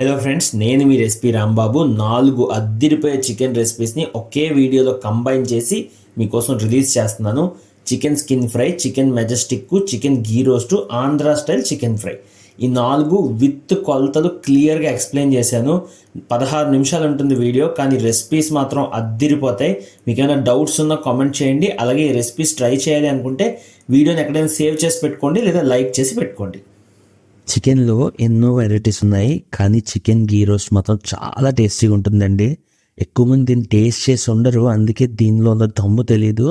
Hello friends, నేను మీ recipe Rambabu. 4 అద్దిరిపోయే చికెన్ రెసిపీస్ని ఒకే వీడియోలో కంబైన్ చేసి మీకోసం రిలీజ్ చేస్తున్నాను. Chicken skin fry, chicken majestic, chicken ghee roast, Andhra style chicken fry. ఈ 4 విత్ కొలతలు క్లియర్గా ఎక్స్ప్లెయిన్ చేశాను. 16 నిమిషాలు ఉంటుంది వీడియో, కానీ రెసిపీస్ మాత్రం అద్దిరిపోతాయి. మీకు ఏమైనా డౌట్స్ ఉన్నా కామెంట్ చేయండి. అలాగే ఈ రెసిపీస్ ట్రై చేయాలి అనుకుంటే వీడియోని ఎక్కడైనా సేవ్ చేసి పెట్టుకోండి, లేదా లైక్ చేసి పెట్టుకోండి. చికెన్లో ఎన్నో వెరైటీస్ ఉన్నాయి, కానీ చికెన్ గీ రోస్ట్ మాత్రం చాలా టేస్టీగా ఉంటుందండి. ఎక్కువ మంది దీన్ని టేస్ట్ చేసి ఉండరు, అందుకే దీనిలో ఉన్న దమ్ము తెలీదు.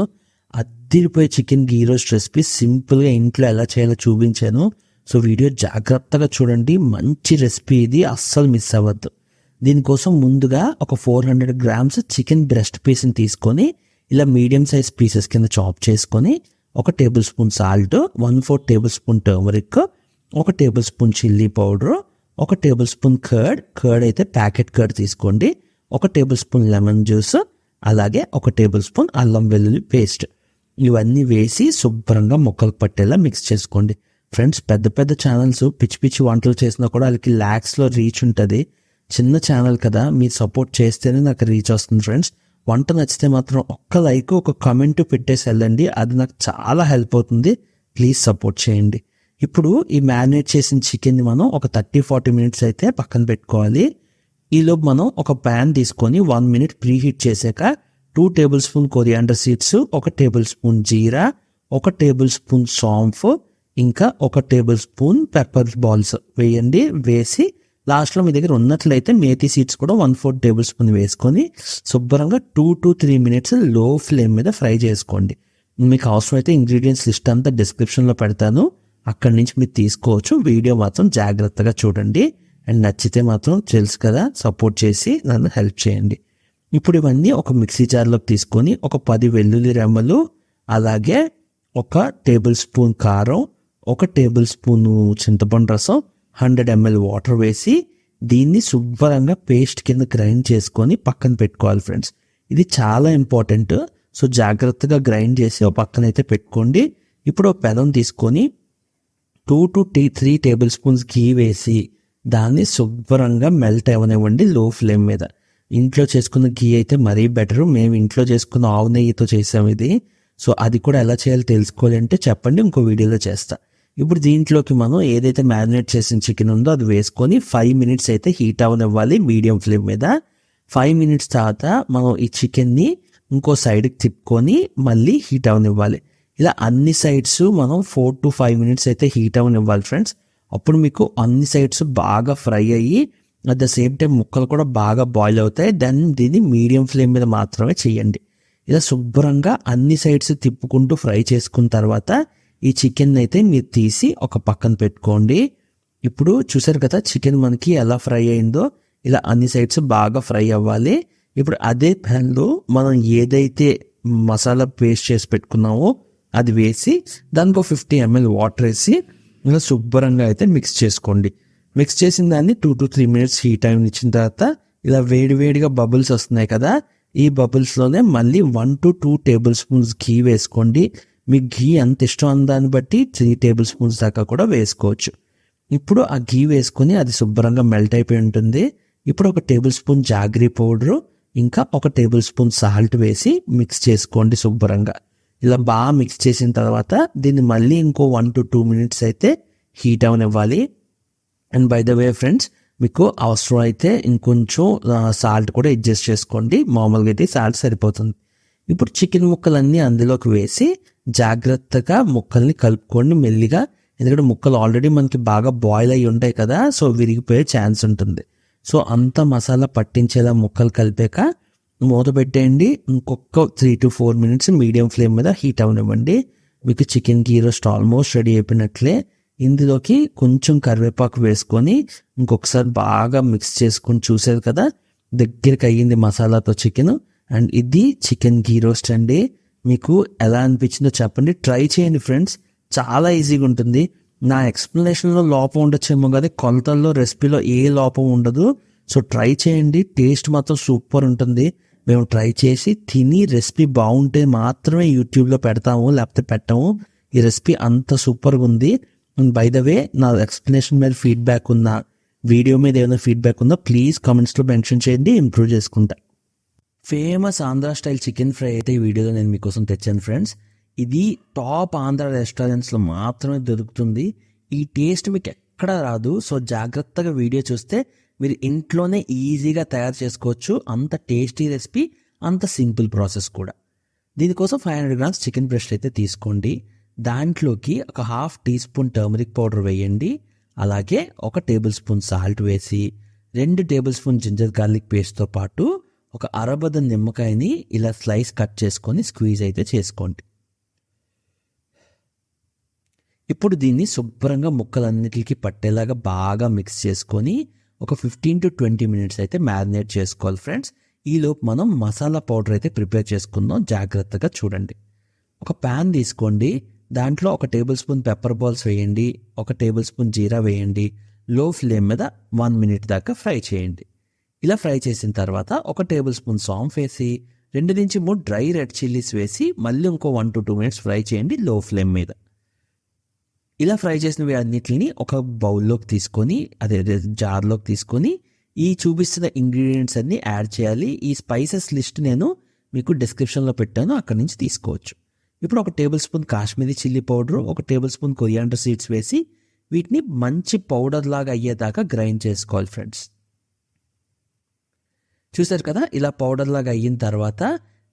అద్దిరిపోయే చికెన్ గీ రోస్ట్ రెసిపీ సింపుల్గా ఇంట్లో ఎలా చేయాలో చూపించాను. సో వీడియో జాగ్రత్తగా చూడండి. మంచి రెసిపీ ఇది, అస్సలు మిస్ అవ్వద్దు. దీనికోసం ముందుగా ఒక 400 గ్రామ్స్ చికెన్ బ్రెస్ట్ పీస్ని తీసుకొని ఇలా మీడియం సైజ్ పీసెస్ కింద చాప్ చేసుకొని 1 table spoon salt, 1/4 table spoon turmeric, 1 table spoon chilli powder, 1 table spoon curd అయితే ప్యాకెట్ కర్డ్ తీసుకోండి, 1 టేబుల్ స్పూన్ లెమన్ జ్యూస్, అలాగే 1 టేబుల్ స్పూన్ అల్లం వెల్లుల్లి పేస్ట్. ఇవన్నీ వేసి శుభ్రంగా ముక్కలు పట్టేలా మిక్స్ చేసుకోండి. ఫ్రెండ్స్, పెద్ద పెద్ద ఛానల్స్ పిచ్చి పిచ్చి వంటలు చేసినా కూడా వాళ్ళకి ల్యాక్స్లో రీచ్ ఉంటుంది. చిన్న ఛానల్ కదా, మీరు సపోర్ట్ చేస్తేనే నాకు రీచ్ వస్తుంది. ఫ్రెండ్స్, వంట నచ్చితే మాత్రం ఒక్క లైక్, ఒక కామెంట్ పెట్టేసి వెళ్ళండి, అది నాకు చాలా హెల్ప్ అవుతుంది. ప్లీజ్ సపోర్ట్ చేయండి. ఇప్పుడు ఈ మ్యారినేట్ చేసిన చికెన్ని మనం ఒక 30-40 మినిట్స్ అయితే పక్కన పెట్టుకోవాలి. ఈలోపు మనం ఒక ప్యాన్ తీసుకొని 1 మినిట్ ప్రీ హీట్ చేసాక 2 tablespoon coriander seeds, 1 tablespoon jeera, 1 tablespoon saunf, ఇంకా 1 టేబుల్ స్పూన్ పెప్పర్ బాల్స్ వేయండి. వేసి లాస్ట్లో మీ దగ్గర ఉన్నట్లయితే మేథీ సీడ్స్ కూడా 1/4 టేబుల్ స్పూన్ వేసుకొని శుభ్రంగా 2 to 3 మినిట్స్ లో ఫ్లేమ్ మీద ఫ్రై చేసుకోండి. మీకు అవసరమైతే ఇంగ్రీడియంట్స్ లిస్ట్ అంతా డిస్క్రిప్షన్లో పెడతాను, అక్కడి నుంచి మీరు తీసుకోవచ్చు. వీడియో మాత్రం జాగ్రత్తగా చూడండి. అండ్ నచ్చితే మాత్రం తెలుసు కదా, సపోర్ట్ చేసి నన్ను హెల్ప్ చేయండి. ఇప్పుడు ఇవన్నీ ఒక మిక్సీ జార్లోకి తీసుకొని ఒక 10 వెల్లుల్లి రెమ్మలు, అలాగే 1 టేబుల్ స్పూన్ కారం, 1 టేబుల్ స్పూన్ చింతపండు రసం, 100 ml వాటర్ వేసి దీన్ని శుభ్రంగా పేస్ట్ కింద గ్రైండ్ చేసుకొని పక్కన పెట్టుకోవాలి. ఫ్రెండ్స్, ఇది చాలా ఇంపార్టెంట్. సో జాగ్రత్తగా గ్రైండ్ చేసి ఒక పక్కనైతే పెట్టుకోండి. ఇప్పుడు ఒక పెనం తీసుకొని 2 to 3 టేబుల్ స్పూన్స్ ఘీ వేసి దాన్ని శుభ్రంగా మెల్ట్ అవ్వనివ్వండి లో ఫ్లేమ్ మీద. ఇంట్లో చేసుకున్న ఘీ అయితే మరీ బెటరు. మేము ఇంట్లో చేసుకున్న ఆవు నెయ్యితో చేసాం ఇది. సో అది కూడా ఎలా చేయాలో తెలుసుకోవాలి అంటే చెప్పండి, ఇంకో వీడియోలో చేస్తా. ఇప్పుడు దీంట్లోకి మనం ఏదైతే మ్యారినేట్ చేసిన చికెన్ ఉందో అది వేసుకొని 5 మినిట్స్ అయితే హీట్ అవ్వనివ్వాలి మీడియం ఫ్లేమ్ మీద. 5 మినిట్స్ తర్వాత మనం ఈ చికెన్ని ఇంకో సైడ్కి తిప్పుకొని మళ్ళీ హీట్ అవ్వనివ్వాలి. ఇలా అన్ని సైడ్స్ మనం 4 to 5 మినిట్స్ అయితే హీట్ అవ్వనివ్వాలి. ఫ్రెండ్స్, అప్పుడు మీకు అన్ని సైడ్స్ బాగా ఫ్రై అయ్యి అట్ ద సేమ్ టైం ముక్కలు కూడా బాగా బాయిల్ అవుతాయి. దెన్ దీన్ని మీడియం ఫ్లేమ్ మీద మాత్రమే చేయండి. ఇలా శుభ్రంగా అన్ని సైడ్స్ తిప్పుకుంటూ ఫ్రై చేసుకున్న తర్వాత ఈ చికెన్ అయితే మీరు తీసి ఒక పక్కన పెట్టుకోండి. ఇప్పుడు చూసారు కదా చికెన్ మనకి ఎలా ఫ్రై అయిందో, ఇలా అన్ని సైడ్స్ బాగా ఫ్రై అవ్వాలి. ఇప్పుడు అదే ప్యాన్లో మనం ఏదైతే మసాలా పేస్ట్ చేసి పెట్టుకున్నామో అది వేసి దానికి 50 ml వాటర్ వేసి ఇలా శుభ్రంగా అయితే మిక్స్ చేసుకోండి. మిక్స్ చేసిన దాన్ని 2 to 3 మినిట్స్ హీట్ అయిన ఇచ్చిన తర్వాత ఇలా వేడివేడిగా బబుల్స్ వస్తున్నాయి కదా, ఈ బబుల్స్లోనే మళ్ళీ 1 to 2 టేబుల్ స్పూన్స్ ఘీ వేసుకోండి. మీకు ఘీ ఎంత ఇష్టం అన్న దాన్ని బట్టి 3 టేబుల్ స్పూన్స్ దాకా కూడా వేసుకోవచ్చు. ఇప్పుడు ఆ ఘీ వేసుకొని అది శుభ్రంగా మెల్ట్ అయిపోయి ఉంటుంది. ఇప్పుడు 1 టేబుల్ స్పూన్ జాగ్రీ పౌడరు, ఇంకా 1 టేబుల్ స్పూన్ సాల్ట్ వేసి మిక్స్ చేసుకోండి శుభ్రంగా. ఇలా బాగా మిక్స్ చేసిన తర్వాత దీన్ని మళ్ళీ ఇంకో 1 to 2 మినిట్స్ అయితే హీట్ అవనివ్వాలి. And by the way friends, మీకు అవసరం అయితే ఇంకొంచెం సాల్ట్ కూడా అడ్జస్ట్ చేసుకోండి. మామూలుగా అయితే సాల్ట్ సరిపోతుంది. ఇప్పుడు చికెన్ ముక్కలన్నీ అందులోకి వేసి జాగ్రత్తగా ముక్కల్ని కలుపుకోండి మెల్లిగా. ఎందుకంటే ముక్కలు ఆల్రెడీ మనకి బాగా బాయిల్ అయ్యి ఉంటాయి కదా, సో విరిగిపోయే ఛాన్స్ ఉంటుంది. సో అంత మసాలా పట్టించేలా ముక్కలు కలిపాక మూత పెట్టేయండి. ఇంకొక 3 to 4 మినిట్స్ మీడియం ఫ్లేమ్ మీద హీట్ అవనివ్వండి. మీకు చికెన్ గీ రోస్ట్ ఆల్మోస్ట్ రెడీ అయిపోయినట్లే. ఇందులోకి కొంచెం కరివేపాకు వేసుకొని ఇంకొకసారి బాగా మిక్స్ చేసుకొని చూసారు కదా, దగ్గరికి అయ్యింది మసాలాతో చికెన్. అండ్ ఇది చికెన్ గీ రోస్ట్ అండి. మీకు ఎలా అనిపించిందో చెప్పండి, ట్రై చేయండి ఫ్రెండ్స్, చాలా ఈజీగా ఉంటుంది. నా ఎక్స్ప్లెనేషన్లో లోపం ఉండొచ్చేమో కానీ కొలతల్లో రెసిపీలో ఏ లోపం ఉండదు. సో ట్రై చేయండి, టేస్ట్ మాత్రం సూపర్ ఉంటుంది. మేము ట్రై చేసి తిని రెసిపీ బాగుంటే మాత్రమే యూట్యూబ్లో పెడతాము, లేకపోతే పెట్టాము. ఈ రెసిపీ అంత సూపర్గా ఉంది. అండ్ బై ద వే, నా ఎక్స్ప్లెనేషన్ మీద ఫీడ్బ్యాక్ ఉన్నా వీడియో మీద ఏమైనా ఫీడ్బ్యాక్ ఉందో ప్లీజ్ కామెంట్స్లో మెన్షన్ చేయండి, ఇంప్రూవ్ చేసుకుంటా. Famous Andhra style chicken fry అయితే ఈ వీడియోలో నేను మీకోసం తెచ్చాను ఫ్రెండ్స్. ఇది టాప్ ఆంధ్ర రెస్టారెంట్స్లో మాత్రమే దొరుకుతుంది. ఈ టేస్ట్ మీకు ఎక్కడ రాదు. సో జాగ్రత్తగా వీడియో చూస్తే మీరు ఇంట్లోనే ఈజీగా తయారు చేసుకోవచ్చు. అంత టేస్టీ రెసిపీ, అంత సింపుల్ ప్రాసెస్ కూడా. దీనికోసం 500 గ్రామ్స్ చికెన్ బ్రెస్ట్ అయితే తీసుకోండి. దాంట్లోకి ఒక 1/2 టీ స్పూన్ టర్మరిక్ పౌడర్ వేయండి. అలాగే 1 టేబుల్ స్పూన్ సాల్ట్ వేసి 2 టేబుల్ స్పూన్ జింజర్ గార్లిక్ పేస్ట్తో పాటు ఒక అరబద నిమ్మకాయని ఇలా స్లైస్ కట్ చేసుకొని స్క్వీజ్ అయితే చేసుకోండి. ఇప్పుడు దీన్ని శుభ్రంగా ముక్కలన్నిటికీ పట్టేలాగా బాగా మిక్స్ చేసుకొని ఒక 15 to 20 మినిట్స్ అయితే మ్యారినేట్ చేసుకోవాలి ఫ్రెండ్స్. ఈలోపు మనం మసాలా పౌడర్ అయితే ప్రిపేర్ చేసుకుందాం. జాగ్రత్తగా చూడండి. ఒక ప్యాన్ తీసుకోండి. దాంట్లో 1 టేబుల్ స్పూన్ పెప్పర్ బాల్స్ వేయండి, 1 టేబుల్ స్పూన్ జీరా వేయండి. లో ఫ్లేమ్ మీద 1 మినిట్ దాకా ఫ్రై చేయండి. ఇలా ఫ్రై చేసిన తర్వాత 1 టేబుల్ స్పూన్ సాంఫ్ వేసి 2 నుంచి 3 డ్రై రెడ్ చిల్లీస్ వేసి మళ్ళీ ఇంకో 1 to 2 మినిట్స్ ఫ్రై చేయండి లో ఫ్లేమ్ మీద. ఇలా ఫ్రై చేసినవి అన్నిటిని ఒక బౌల్లోకి తీసుకొని, అదే జార్లోకి తీసుకొని ఈ చూపిస్తున్న ఇంగ్రీడియంట్స్ అన్ని యాడ్ చేయాలి. ఈ స్పైసెస్ లిస్ట్ నేను మీకు డిస్క్రిప్షన్లో పెట్టాను, అక్కడి నుంచి తీసుకోవచ్చు. ఇప్పుడు 1 table spoon Kashmiri chilli powder, 1 tablespoon coriander seeds వేసి వీటిని మంచి పౌడర్ లాగా అయ్యేదాకా గ్రైండ్ చేసుకోవాలి ఫ్రెండ్స్. చూసారు కదా, ఇలా పౌడర్ లాగా అయిన తర్వాత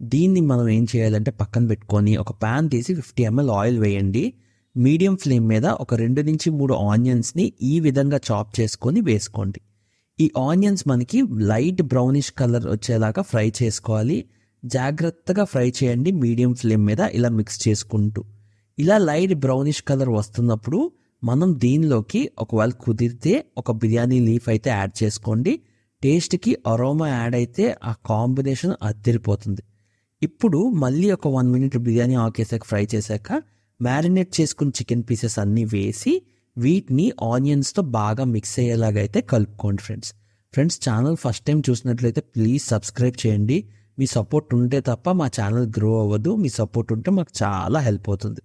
దీన్ని మనం ఏం చేయాలంటే పక్కన పెట్టుకొని ఒక ప్యాన్ తీసి 50 ml ఆయిల్ వేయండి. మీడియం ఫ్లేమ్ మీద ఒక 2 నుంచి 3 ఆనియన్స్ని ఈ విధంగా చాప్ చేసుకొని వేసుకోండి. ఈ ఆనియన్స్ మనకి లైట్ బ్రౌనిష్ కలర్ వచ్చేలాగా ఫ్రై చేసుకోవాలి. జాగ్రత్తగా ఫ్రై చేయండి మీడియం ఫ్లేమ్ మీద ఇలా మిక్స్ చేసుకుంటూ. ఇలా లైట్ బ్రౌనిష్ కలర్ వస్తున్నప్పుడు మనం దీనిలోకి ఒకవేళ కుదిరితే ఒక బిర్యానీ లీఫ్ అయితే యాడ్ చేసుకోండి. టేస్ట్కి అరోమా యాడ్ అయితే ఆ కాంబినేషన్ అదిరిపోతుంది. ఇప్పుడు మళ్ళీ ఒక 1 మినిట్ బిర్యానీ ఆకేసాక ఫ్రై చేశాక మ్యారినేట్ చేసుకున్న చికెన్ పీసెస్ అన్నీ వేసి వీటిని ఆనియన్స్తో బాగా మిక్స్ అయ్యేలాగైతే కలుపుకోండి ఫ్రెండ్స్. ఛానల్ ఫస్ట్ టైం చూసినట్లయితే ప్లీజ్ సబ్స్క్రైబ్ చేయండి. మీ సపోర్ట్ ఉంటే తప్ప మా ఛానల్ గ్రో అవ్వదు. మీ సపోర్ట్ ఉంటే మాకు చాలా హెల్ప్ అవుతుంది.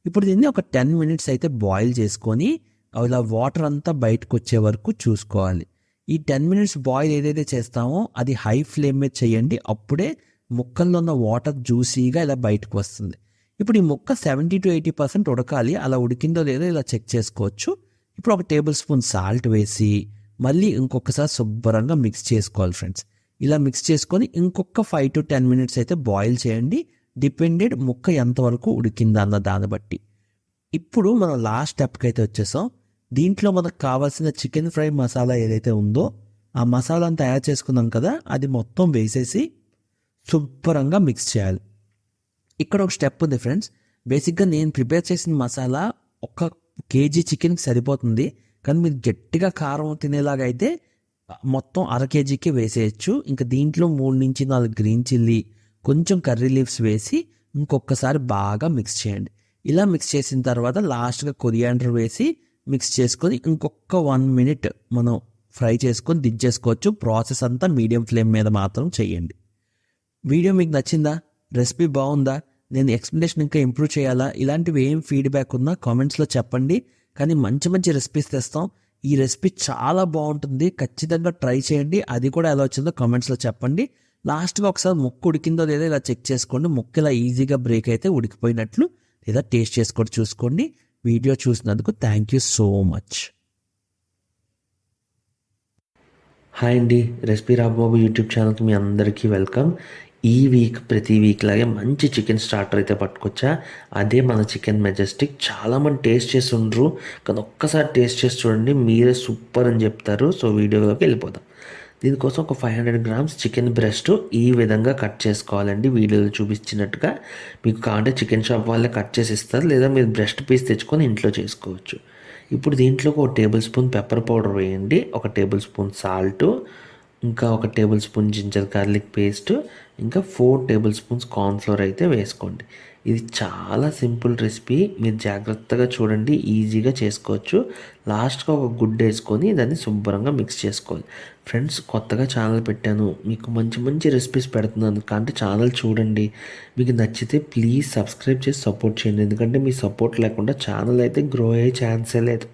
ఇప్పుడు దీన్ని ఒక 10 మినిట్స్ అయితే బాయిల్ చేసుకొని ఇలా వాటర్ అంతా బయటకు వచ్చే వరకు చూసుకోవాలి. ఈ 10 మినిట్స్ బాయిల్ ఏదైతే చేస్తామో అది హై ఫ్లేమ్ మీద చేయండి. అప్పుడే ముక్కల్లో ఉన్న వాటర్ జ్యూసీగా ఇలా బయటకు వస్తుంది. ఇప్పుడు ఈ ముక్క 70 to 80% ఉడకాలి. అలా ఉడికిందో లేదో ఇలా చెక్ చేసుకోవచ్చు. ఇప్పుడు 1 టేబుల్ స్పూన్ సాల్ట్ వేసి మళ్ళీ ఇంకొకసారి శుభ్రంగా మిక్స్ చేసుకోవాలి ఫ్రెండ్స్. ఇలా మిక్స్ చేసుకొని ఇంకొక 5 to 10 మినిట్స్ అయితే బాయిల్ చేయండి. డిపెండెడ్ ముక్క ఎంతవరకు ఉడికిందా అన్న దాన్ని బట్టి. ఇప్పుడు మనం లాస్ట్ స్టెప్కి అయితే వచ్చేసాం. దీంట్లో మనకు కావాల్సిన చికెన్ ఫ్రై మసాలా ఏదైతే ఉందో ఆ మసాలాను తయారు చేసుకున్నాం కదా, అది మొత్తం వేసేసి శుభ్రంగా మిక్స్ చేయాలి. ఇక్కడ ఒక స్టెప్ ఉంది ఫ్రెండ్స్. బేసిక్గా నేను ప్రిపేర్ చేసిన మసాలా 1 kg చికెన్కి సరిపోతుంది. కానీ మీరు గట్టిగా కారం తినేలాగా అయితే మొత్తం 1/2 kgకి వేసేయచ్చు. ఇంకా దీంట్లో 3 నుంచి 4 గ్రీన్ చిల్లీ, కొంచెం కర్రీ లీవ్స్ వేసి ఇంకొకసారి బాగా మిక్స్ చేయండి. ఇలా మిక్స్ చేసిన తర్వాత లాస్ట్గా కొరియాండర్ వేసి మిక్స్ చేసుకొని ఇంకొక 1 మినిట్ మనం ఫ్రై చేసుకొని దించేసుకోవచ్చు. ప్రాసెస్ అంతా మీడియం ఫ్లేమ్ మీద మాత్రం చేయండి. వీడియో మీకు నచ్చిందా? రెసిపీ బాగుందా? నేను ఎక్స్ప్లెనేషన్ ఇంకా ఇంప్రూవ్ చేయాలా? ఇలాంటివి ఏం ఫీడ్బ్యాక్ ఉన్నా కామెంట్స్లో చెప్పండి. కానీ మంచి మంచి రెసిపీస్ తెస్తాం. ఈ రెసిపీ చాలా బాగుంటుంది, ఖచ్చితంగా ట్రై చేయండి. అది కూడా ఎలా వచ్చిందో కామెంట్స్లో చెప్పండి. లాస్ట్గా ఒకసారి ముక్క ఉడికిందో లేదో ఇలా చెక్ చేసుకోండి. ముక్క ఇలా ఈజీగా బ్రేక్ అయితే ఉడికిపోయినట్లు, లేదా టేస్ట్ చేసుకొని చూసుకోండి. వీడియో చూసినందుకు thank you so much. Hi అండి, రెసిపీ రాంబాబు యూట్యూబ్ ఛానల్కి మీ అందరికీ వెల్కమ్. ఈ వీక్ ప్రతి వీక్ లాగే మంచి చికెన్ స్టార్టర్ అయితే పట్టుకొచ్చా. అదే మన చికెన్ మెజెస్టిక్. చాలామంది టేస్ట్ చేసి ఉండరు, కానీ ఒక్కసారి టేస్ట్ చేసి చూడండి, మీరే సూపర్ అని చెప్తారు. సో వీడియోలోకి వెళ్ళిపోదాం. దీనికోసం ఒక 500 గ్రామ్స్ చికెన్ బ్రెస్ట్ ఈ విధంగా కట్ చేసుకోవాలండి. వీడియోలో చూపించినట్టుగా. మీకు కావాలంటే చికెన్ షాప్ వాళ్ళే కట్ చేసి ఇస్తారు, లేదా మీరు బ్రెస్ట్ పీస్ తెచ్చుకొని ఇంట్లో చేసుకోవచ్చు. ఇప్పుడు దీంట్లోకి 1 టేబుల్ స్పూన్ పెప్పర్ పౌడర్ వేయండి, 1 టేబుల్ స్పూన్ సాల్ట్, ఇంకా 1 tablespoon ginger garlic paste, ఇంకా 4 టేబుల్ స్పూన్స్ కార్న్ఫ్లోర్ అయితే వేసుకోండి. ఇది చాలా సింపుల్ రెసిపీ, మీరు జాగ్రత్తగా చూడండి, ఈజీగా చేసుకోవచ్చు. లాస్ట్గా ఒక గుడ్డు వేసుకొని దాన్ని శుభ్రంగా మిక్స్ చేసుకోవాలి. ఫ్రెండ్స్, కొత్తగా ఛానల్ పెట్టాను, మీకు మంచి మంచి రెసిపీస్ పెడుతున్నాను. కాబట్టి ఛానల్ చూడండి, మీకు నచ్చితే ప్లీజ్ సబ్స్క్రైబ్ చేసి సపోర్ట్ చేయండి. ఎందుకంటే మీ సపోర్ట్ లేకుండా ఛానల్ అయితే గ్రో అయ్యే ఛాన్సే లేదు.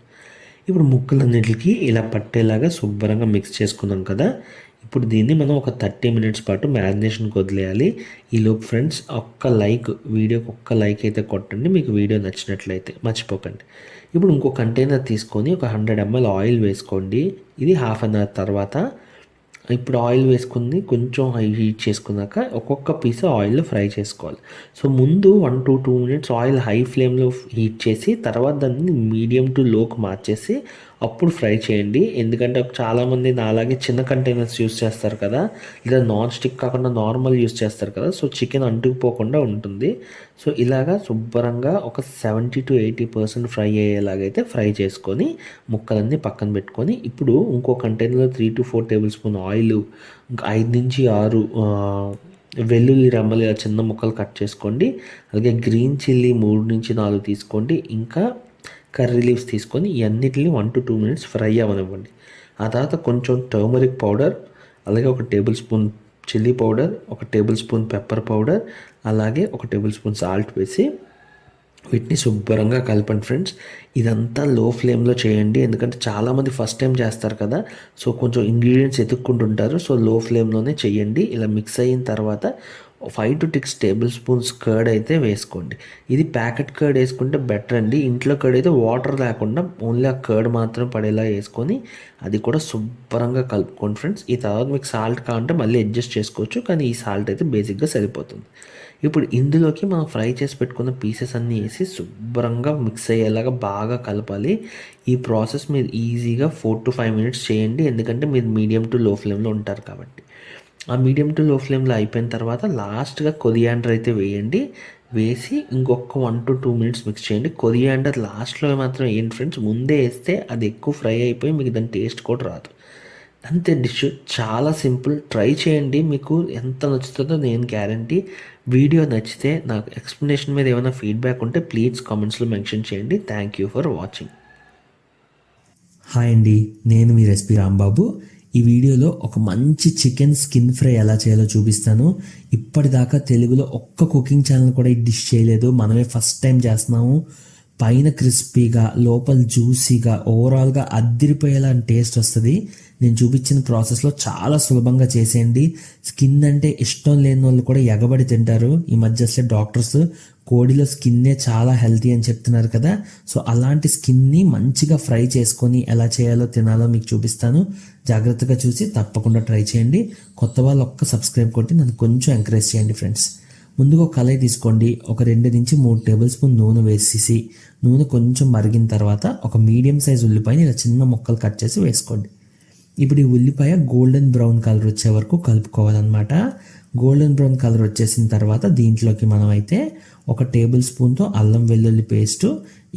ఇప్పుడు ముక్కలన్నిటికి ఇలా పట్టేలాగా శుభ్రంగా మిక్స్ చేసుకున్నాం కదా. ఇప్పుడు దీన్ని మనం ఒక 30 మినిట్స్ పాటు మ్యారినేషన్కి వదిలేయాలి. ఈలోపు ఫ్రెండ్స్ వీడియోకి ఒక్క లైక్ అయితే కొట్టండి, మీకు వీడియో నచ్చినట్లయితే మర్చిపోకండి. ఇప్పుడు ఇంకో కంటైనర్ తీసుకొని ఒక 100 ml ఆయిల్ వేసుకోండి. ఇది హాఫ్ అన్ అవర్ తర్వాత. ఇప్పుడు ఆయిల్ వేసుకుని కొంచెం హీట్ చేసుకున్నాక ఒక్కొక్క పీస్ ఆయిల్లో ఫ్రై చేసుకోవాలి. సో ముందు 1 to 2 మినిట్స్ ఆయిల్ హై ఫ్లేమ్లో హీట్ చేసి తర్వాత దాన్ని మీడియం టు లోకి మార్చేసి అప్పుడు ఫ్రై చేయండి. ఎందుకంటే చాలామంది నాలాగే చిన్న కంటైనర్స్ యూస్ చేస్తారు కదా, లేదా నాన్ స్టిక్ కాకుండా నార్మల్ యూస్ చేస్తారు కదా, సో చికెన్ అంటుకుపోకుండా ఉంటుంది. సో ఇలాగా శుభ్రంగా ఒక 70 to 80% ఫ్రై అయ్యేలాగైతే ఫ్రై చేసుకొని ముక్కలన్నీ పక్కన పెట్టుకొని ఇప్పుడు ఇంకో కంటైనర్లో 3 to 4 టేబుల్ స్పూన్ ఆయిల్, ఇంకా 5 నుంచి 6 వెల్లుల్లి రెమ్మలు ఇలా చిన్న ముక్కలు కట్ చేసుకోండి. అలాగే గ్రీన్ చిల్లీ 3 నుంచి 4 తీసుకోండి. ఇంకా కర్రీ లీవ్స్ తీసుకొని ఇవన్నిటిని 1 to 2 మినిట్స్ ఫ్రై అవ్వనివ్వండి. ఆ తర్వాత కొంచెం టర్మరిక్ పౌడర్, అలాగే 1 table spoon chilli powder, 1 table spoon pepper powder, అలాగే 1 టేబుల్ స్పూన్ సాల్ట్ వేసి వీటిని శుభ్రంగా కలపండి ఫ్రెండ్స్. ఇదంతా లో ఫ్లేమ్లో చేయండి, ఎందుకంటే చాలామంది ఫస్ట్ టైం చేస్తారు కదా, సో కొంచెం ఇంగ్రీడియంట్స్ ఎతుక్కుంటుంటారు. సో లో ఫ్లేమ్లోనే చేయండి. ఇలా మిక్స్ అయిన తర్వాత 5 to 6 టేబుల్ స్పూన్స్ కర్డ్ అయితే వేసుకోండి. ఇది ప్యాకెట్ కర్డ్ వేసుకుంటే బెటర్ అండి. ఇంట్లో కర్డ్ అయితే వాటర్ లేకుండా ఓన్లీ ఆ కర్డ్ మాత్రం పడేలా వేసుకొని అది కూడా శుభ్రంగా కలుపుకోండి ఫ్రెండ్స్. ఈ తర్వాత మీకు సాల్ట్ కావాలంటే మళ్ళీ అడ్జస్ట్ చేసుకోవచ్చు, కానీ ఈ సాల్ట్ అయితే బేసిక్గా సరిపోతుంది. ఇప్పుడు ఇందులోకి మనం ఫ్రై చేసి పెట్టుకున్న పీసెస్ అన్నీ వేసి శుభ్రంగా మిక్స్ అయ్యేలాగా బాగా కలపాలి. ఈ ప్రాసెస్ మీరు ఈజీగా 4 to 5 మినిట్స్ చేయండి, ఎందుకంటే మీరు మీడియం టు లో ఫ్లేమ్లో ఉంటారు కాబట్టి. ఆ మీడియం టు లో ఫ్లేమ్లో అయిపోయిన తర్వాత లాస్ట్గా కొరియాండర్ అయితే వేయండి. వేసి ఇంకొక 1 to 2 మినిట్స్ మిక్స్ చేయండి. కొరియాండర్ లాస్ట్లో మాత్రం ఏంటి ఫ్రెండ్స్, ముందే వేస్తే అది ఎక్కువ ఫ్రై అయిపోయి మీకు దాని టేస్ట్ కూడా రాదు. అంతే, డిష్ చాలా సింపుల్. ట్రై చేయండి, మీకు ఎంత నచ్చుతుందో నేను గ్యారంటీ. వీడియో నచ్చితే నాకు ఎక్స్ప్లెనేషన్ మీద ఏమైనా ఫీడ్బ్యాక్ ఉంటే ప్లీజ్ కామెంట్స్లో మెన్షన్ చేయండి. Thank you for watching. Hi అండి, నేను మీ రెసిపీ రాంబాబు. ఈ వీడియోలో ఒక మంచి చికెన్ స్కిన్ ఫ్రై ఎలా చేయాలో చూపిస్తాను. ఇప్పటిదాకా తెలుగులో ఒక్క కుకింగ్ ఛానల్ కూడా ఈ డిష్ చేయలేదు, మనమే ఫస్ట్ టైం చేస్తున్నాము. పైన క్రిస్పీగా, లోపల జ్యూసీగా, ఓవరాల్గా అద్దిరిపోయేలా టేస్ట్ వస్తుంది. నేను చూపించిన ప్రాసెస్లో చాలా సులభంగా చేసేయండి. స్కిన్ అంటే ఇష్టం లేని వాళ్ళు కూడా ఎగబడి తింటారు. ఈ మధ్య అసలు డాక్టర్స్ కోడిలో స్కిన్నే చాలా హెల్తీ అని చెప్తున్నారు కదా, సో అలాంటి స్కిన్ని మంచిగా ఫ్రై చేసుకొని ఎలా చేయాలో తినాలో మీకు చూపిస్తాను. జాగ్రత్తగా చూసి తప్పకుండా ట్రై చేయండి. కొత్త వాళ్ళు ఒక్క సబ్స్క్రైబ్ కొట్టి నన్ను కొంచెం ఎంకరేజ్ చేయండి ఫ్రెండ్స్. ముందుగా ఒక కళాయి తీసుకోండి. ఒక 2 నుంచి 3 టేబుల్ స్పూన్ నూనె వేసేసి నూనె కొంచెం మరిగిన తర్వాత ఒక మీడియం సైజ్ ఉల్లిపాయని ఇలా చిన్న ముక్కలు కట్ చేసి వేసుకోండి. ఇప్పుడు ఈ ఉల్లిపాయ గోల్డెన్ బ్రౌన్ కలర్ వచ్చే వరకు కలుపుకోవాలన్నమాట. గోల్డెన్ బ్రౌన్ కలర్ వచ్చేసిన తర్వాత దీంట్లోకి మనం అయితే 1 టేబుల్ స్పూన్తో అల్లం వెల్లుల్లి పేస్టు,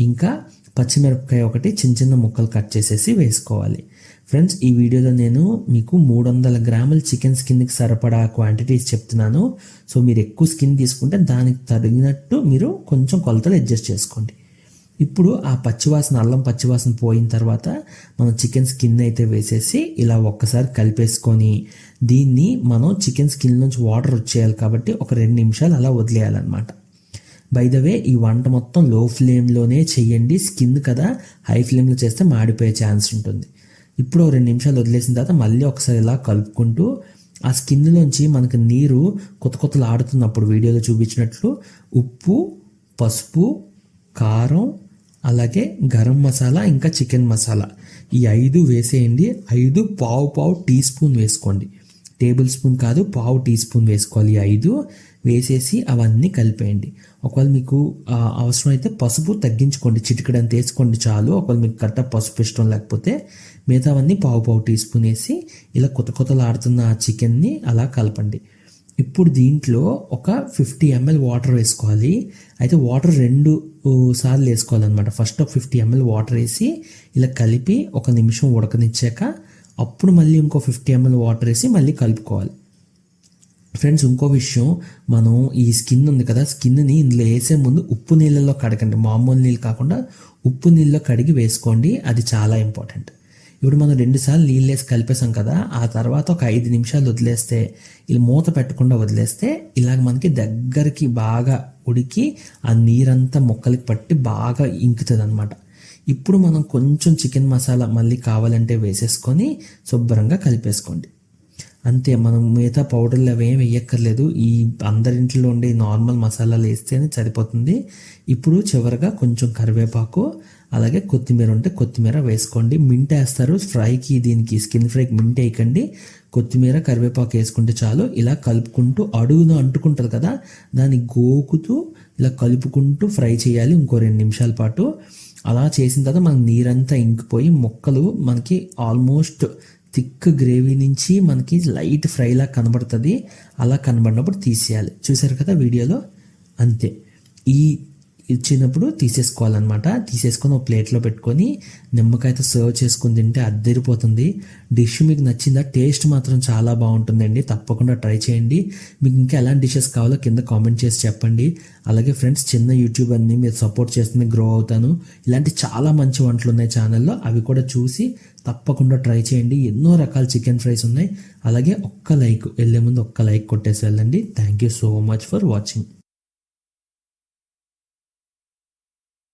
ఇంకా పచ్చిమిరపకాయ ఒకటి చిన్న చిన్న ముక్కలు కట్ చేసేసి వేసుకోవాలి. ఫ్రెండ్స్, ఈ వీడియోలో నేను మీకు 300 గ్రాముల చికెన్ స్కిన్కి సరిపడా క్వాంటిటీస్ చెప్తున్నాను. సో మీరు ఎక్కువ స్కిన్ తీసుకుంటే దానికి తగినట్టు మీరు కొంచెం కొలతలు అడ్జస్ట్ చేసుకోండి. ఇప్పుడు ఆ అల్లం పచ్చివాసన పోయిన తర్వాత మనం చికెన్ స్కిన్ అయితే వేసేసి ఇలా ఒక్కసారి కలిపేసుకొని దీన్ని మనం చికెన్ స్కిన్ నుంచి వాటర్ వచ్చేయాలి కాబట్టి ఒక 2 నిమిషాలు అలా వదిలేయాలన్నమాట. బై ద వే, ఈ వంట మొత్తం లో ఫ్లేమ్లోనే చేయండి. స్కిన్ కదా, హై ఫ్లేమ్లో చేస్తే మాడిపోయే ఛాన్స్ ఉంటుంది. ఇప్పుడు 2 నిమిషాలు వదిలేసిన తర్వాత మళ్ళీ ఒకసారి ఇలా కలుపుకుంటూ ఆ స్కిన్లోంచి మనకు నీరు కొత్త ఆడుతున్నప్పుడు వీడియోలో చూపించినట్లు ఉప్పు, పసుపు, కారం, అలాగే గరం మసాలా, ఇంకా చికెన్ మసాలా ఈ 5 వేసేయండి. 5 పావు టీ స్పూన్ వేసుకోండి. టేబుల్ స్పూన్ కాదు, పావు టీ స్పూన్ వేసుకోవాలి. 5 వేసేసి అవన్నీ కలిపేయండి. ఒకవేళ మీకు అవసరమైతే పసుపు తగ్గించుకోండి, చిటికెడంత వేసుకోండి చాలు. ఒకవేళ మీకు కరెక్ట్గా పసుపు ఇష్టం లేకపోతే మిగతావన్నీ పావు టీ స్పూన్ వేసి ఇలా కొత్తలాడుతున్న ఆ చికెన్ని అలా కలపండి. ఇప్పుడు దీంట్లో ఒక 50 ml వాటర్ వేసుకోవాలి. అయితే వాటర్ 2 సార్లు వేసుకోవాలన్నమాట. ఫస్ట్ ఒక 50 ml వాటర్ వేసి ఇలా కలిపి 1 నిమిషం ఉడకనిచ్చాక అప్పుడు మళ్ళీ ఇంకో 50 ml వాటర్ వేసి మళ్ళీ కలుపుకోవాలి. ఫ్రెండ్స్, ఇంకో విషయం, మనం ఈ స్కిన్ ఉంది కదా, స్కిన్ని ఇందులో వేసే ముందు ఉప్పు నీళ్ళలో కడగండి. మామూలు నీళ్ళు కాకుండా ఉప్పు నీళ్ళలో కడిగి వేసుకోండి, అది చాలా ఇంపార్టెంట్. ఇప్పుడు మనం 2 సార్లు నీళ్ళు వేసి కలిపేసాం కదా, ఆ తర్వాత ఒక 5 నిమిషాలు వదిలేస్తే, ఇలా మూత పెట్టకుండా వదిలేస్తే ఇలాగ మనకి దగ్గరికి బాగా ఉడికి ఆ నీరంతా మొక్కలకి పట్టి బాగా ఇంకుతుంది అనమాట. ఇప్పుడు మనం కొంచెం చికెన్ మసాలా మళ్ళీ కావాలంటే వేసేసుకొని శుభ్రంగా కలిపేసుకోండి. అంతే, మనం మిగతా పౌడర్లు అవి ఏం వేయక్కర్లేదు. ఈ అందరింట్లో ఉండే నార్మల్ మసాలాలు వేస్తేనే సరిపోతుంది. ఇప్పుడు చివరగా కొంచెం కరివేపాకు అలాగే కొత్తిమీర ఉంటే కొత్తిమీర వేసుకోండి. మింట్ వేస్తారు ఫ్రైకి, దీనికి స్కిన్ ఫ్రైకి మింట్ వేయకండి. కొత్తిమీర కరివేపాకు వేసుకుంటే చాలు. ఇలా కలుపుకుంటూ అడుగున అంటుకుంటుంది కదా, దాన్ని గోకుతూ ఇలా కలుపుకుంటూ ఫ్రై చేయాలి ఇంకో 2 నిమిషాల పాటు. అలా చేసిన తర్వాత మనకి నీరంతా ఇంకిపోయి ముక్కలు మనకి ఆల్మోస్ట్ థిక్ గ్రేవీ నుంచి మనకి లైట్ ఫ్రైలా కనబడుతుంది. అలా కనబడినప్పుడు తీసేయాలి. చూసారు కదా వీడియోలో, అంతే. ఈ ఇచ్చినప్పుడు తీసేసుకోవాలన్నమాట. తీసేసుకొని ఒక ప్లేట్లో పెట్టుకొని నిమ్మకాయతో సర్వ్ చేసుకుని తింటే అద్దరిపోతుంది. డిష్ మీకు నచ్చిందా? టేస్ట్ మాత్రం చాలా బాగుంటుందండి. తప్పకుండా ట్రై చేయండి. మీకు ఇంకా ఎలాంటి డిషెస్ కావాలో కింద కామెంట్ చేసి చెప్పండి. అలాగే ఫ్రెండ్స్, చిన్న యూట్యూబర్ని మీరు సపోర్ట్ చేస్తుంది గ్రో అవుతాను. ఇలాంటి చాలా మంచి వంటలు ఉన్నాయి ఛానల్లో, అవి కూడా చూసి తప్పకుండా ట్రై చేయండి. ఎన్నో రకాల చికెన్ ఫ్రైస్ ఉన్నాయి. అలాగే ఒక్క లైక్ వెళ్ళే ముందు ఒక్క లైక్ కొట్టేసి వెళ్ళండి. Thank you so much for watching.